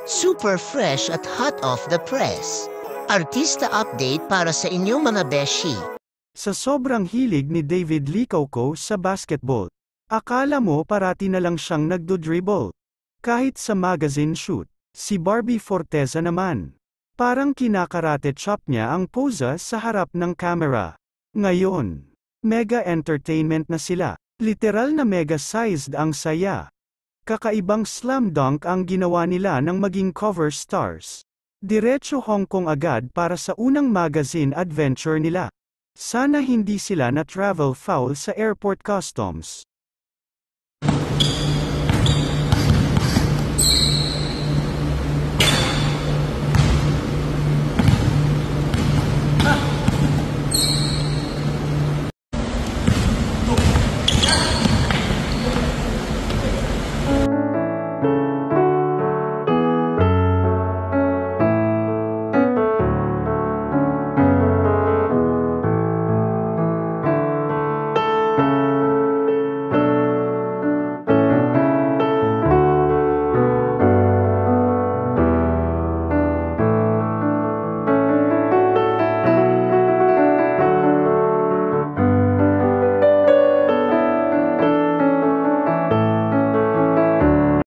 Super fresh at hot off the press. Artista update para sa inyong mga beshi. Sa sobrang hilig ni David Licauco sa basketball, akala mo parati na lang siyang nagdo-dribble. Kahit sa magazine shoot, si Barbie Forteza naman, parang kinakarate chop niya ang posa sa harap ng camera. Ngayon, mega entertainment na sila. Literal na mega-sized ang saya. Kakaibang slam dunk ang ginawa nila ng maging cover stars. Diretso Hong Kong agad para sa unang magazine adventure nila. Sana hindi sila na travel foul sa airport customs.